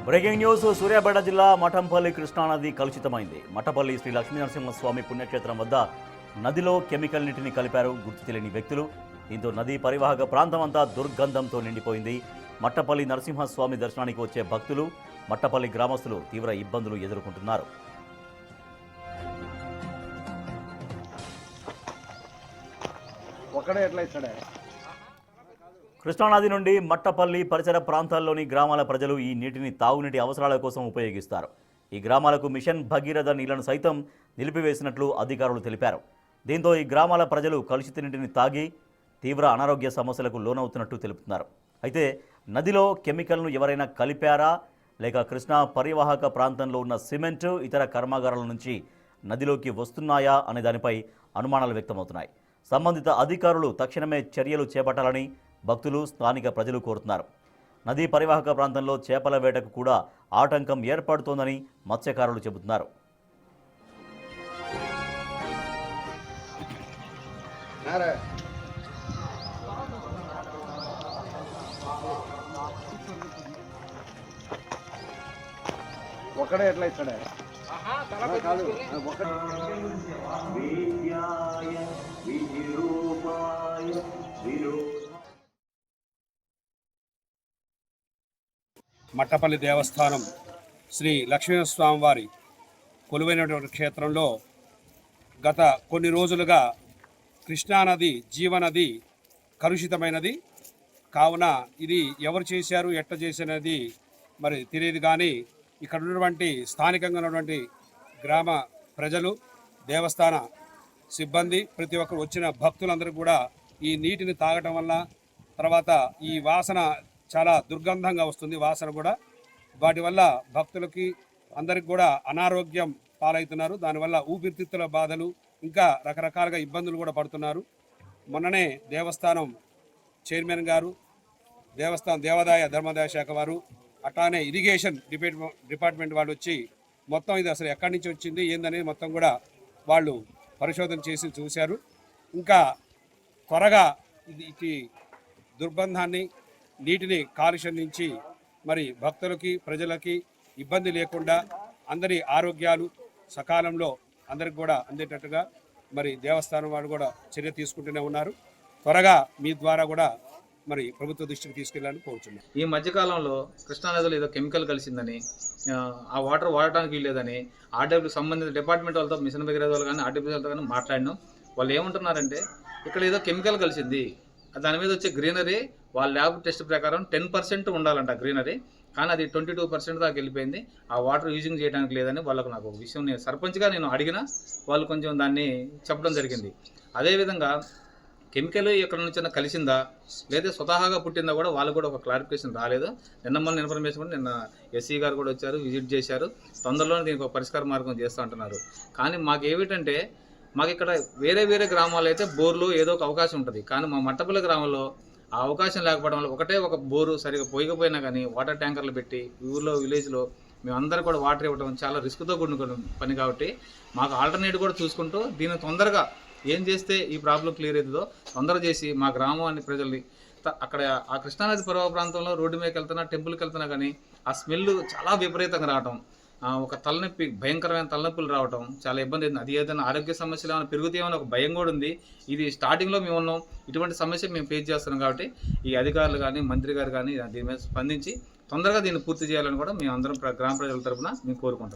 Breaking news. Suryapet జిల్లా మఠంపల్లి కృష్ణానది కలుషితమైంది. మఠంపల్లి శ్రీ లక్ష్మీనరసింహస్వామి పుణ్యక్షేత్రం వద్ద నదిలో కెమికల్ నీటిని కలిపారు గుర్తు తెలియని వ్యక్తులు. దీంతో నదీ పరివాహక ప్రాంతం అంతా దుర్గంధంతో నిండిపోయింది. మట్టపల్లి నరసింహస్వామి దర్శనానికి వచ్చే భక్తులు, మట్టపల్లి గ్రామస్తులు తీవ్ర ఇబ్బందులు ఎదుర్కొంటున్నారు. కృష్ణానది నుండి మట్టపల్లి పరిసర ప్రాంతాల్లోని గ్రామాల ప్రజలు ఈ నీటిని తాగునీటి అవసరాల కోసం ఉపయోగిస్తారు. ఈ గ్రామాలకు మిషన్ భగీరథ నీళ్లను సైతం నిలిపివేసినట్లు అధికారులు తెలిపారు. దీంతో ఈ గ్రామాల ప్రజలు కలుషిత నీటిని తాగి తీవ్ర అనారోగ్య సమస్యలకు లోనవుతున్నట్టు తెలుపుతున్నారు. అయితే నదిలో కెమికల్ను ఎవరైనా కలిపారా లేక కృష్ణా పరివాహక ప్రాంతంలో ఉన్న సిమెంటు ఇతర కర్మాగారాల నుంచి నదిలోకి వస్తున్నాయా అనే దానిపై అనుమానాలు వ్యక్తమవుతున్నాయి. సంబంధిత అధికారులు తక్షణమే చర్యలు చేపట్టాలని భక్తులు, స్థానిక ప్రజలు కోరుతున్నారు. నదీ పరివాహక ప్రాంతంలో చేపల వేటకు కూడా ఆటంకం ఏర్పడుతోందని మత్స్యకారులు చెబుతున్నారు. ఒకడే ఎట్లా ఇస్తాడే మట్టపల్లి దేవస్థానం శ్రీ లక్ష్మీనరసింహస్వామి వారి కొలువైనటువంటి క్షేత్రంలో గత కొన్ని రోజులుగా కృష్ణానది జీవనది కలుషితమైనది. కావున ఇది ఎవరు చేశారు, ఎట్ట చేసినది మరి తెలియదు. కానీ ఇక్కడ ఉన్నటువంటి స్థానికంగా ఉన్నటువంటి గ్రామ ప్రజలు, దేవస్థాన సిబ్బంది, ప్రతి ఒక్కరు వచ్చిన భక్తులందరూ కూడా ఈ నీటిని తాగటం వల్ల, తర్వాత ఈ వాసన చాలా దుర్గంధంగా వస్తుంది. వాసన కూడా వాటి వల్ల భక్తులకి అందరికి కూడా అనారోగ్యం పాలవుతున్నారు. దానివల్ల ఊపిరితిత్తుల బాధలు, ఇంకా రకరకాలుగా ఇబ్బందులు కూడా పడుతున్నారు. మొన్ననే దేవస్థానం చైర్మన్ గారు, దేవాదాయ ధర్మాదాయ శాఖ వారు, అట్లానే ఇరిగేషన్ డిపార్ట్మెంట్ వాళ్ళు వచ్చి మొత్తం ఇది అసలు ఎక్కడి నుంచి వచ్చింది ఏందనేది మొత్తం కూడా వాళ్ళు పరిశోధన చేసి చూశారు. ఇంకా త్వరగా ఇది దుర్బంధాన్ని, నీటిని కాలుష్యం నుంచి మరి భక్తులకి, ప్రజలకి ఇబ్బంది లేకుండా అందరి ఆరోగ్యాలు సకాలంలో అందరికి కూడా అందేటట్టుగా మరి దేవస్థానం వారు కూడా చర్య తీసుకుంటూనే ఉన్నారు. త్వరగా మీ ద్వారా కూడా మరి ప్రభుత్వ దృష్టికి తీసుకెళ్లాలని కోరుతున్నాను. ఈ మధ్యకాలంలో కృష్ణానదిలో ఏదో కెమికల్ కలిసిందని, ఆ వాటర్ వాడటానికి వీల్లేదని ఆర్డబ్ల్యూ సంబంధిత డిపార్ట్మెంట్ వాళ్ళతో, మిషన్ భగీరథ వాళ్ళు కానీ ఆర్డబ్ల్యూ వాళ్ళతో కానీ మాట్లాడినాం. వాళ్ళు ఏమంటున్నారంటే ఇక్కడ ఏదో కెమికల్ కలిసింది, దాని మీద వచ్చే గ్రీనరీ వాళ్ళ ల్యాబ్ టెస్ట్ ప్రకారం 10% ఉండాలంట గ్రీనరీ, కానీ అది 22% దాకా వెళ్ళిపోయింది. ఆ వాటర్ యూజింగ్ చేయడానికి లేదని వాళ్ళకు నాకు ఒక విషయం నేను సర్పంచ్గా అడిగినా వాళ్ళు కొంచెం దాన్ని చెప్పడం జరిగింది. అదేవిధంగా కెమికల్ ఎక్కడ నుంచి కలిసిందా లేదా స్వతహాగా పుట్టిందా కూడా వాళ్ళకు కూడా ఒక క్లారిఫికేషన్ రాలేదు. నిన్న మన ఇన్ఫర్మేషన్ కూడా నిన్న ఎస్సీ గారు కూడా వచ్చారు, విజిట్ చేశారు. తొందరలోనే దీనికి ఒక పరిష్కార మార్గం చేస్తూ అంటున్నారు. కానీ మాకు ఏమిటంటే మాకు ఇక్కడ వేరే గ్రామాల్లో అయితే బోర్లు ఏదో ఒక అవకాశం ఉంటుంది. కానీ మా మట్టపల్లి గ్రామంలో ఆ అవకాశం లేకపోవడం వల్ల ఒకటే ఒక బోరు సరిగా పోయకపోయినా కానీ వాటర్ ట్యాంకర్లు పెట్టి ఊళ్ళో, విలేజ్లో మేమందరూ కూడా వాటర్ ఇవ్వడం చాలా రిస్క్తో కూడుకున్న పని. కాబట్టి మాకు ఆల్టర్నేటివ్ కూడా చూసుకుంటూ దీన్ని తొందరగా ఏం చేస్తే ఈ ప్రాబ్లం క్లియర్ అవుతుందో తొందర చేసి మా గ్రామాన్ని ప్రజల్ని అక్కడ ఆ కృష్ణానది పరివాహక ప్రాంతంలో రోడ్డు మీదకి వెళ్తున్నా, టెంపుల్కి వెళ్తున్నా కానీ ఆ స్మెల్ చాలా విపరీతంగా రావటం, ఒక తలనొప్పి, భయంకరమైన తలనొప్పులు రావటం చాలా ఇబ్బంది అవుతుంది. అది ఏదైనా ఆరోగ్య సమస్యలు ఏమైనా పెరుగుతాయేమో ఒక భయం కూడా ఉంది. ఇది స్టార్టింగ్లో మేము ఉన్నాం, ఇటువంటి సమస్య మేము ఫేస్ చేస్తున్నాం. కాబట్టి ఈ అధికారులు కానీ, మంత్రి గారు కానీ దీని మీద స్పందించి తొందరగా దీన్ని పూర్తి చేయాలని కూడా మేము అందరం గ్రామ ప్రజల తరఫున మేము కోరుకుంటాం.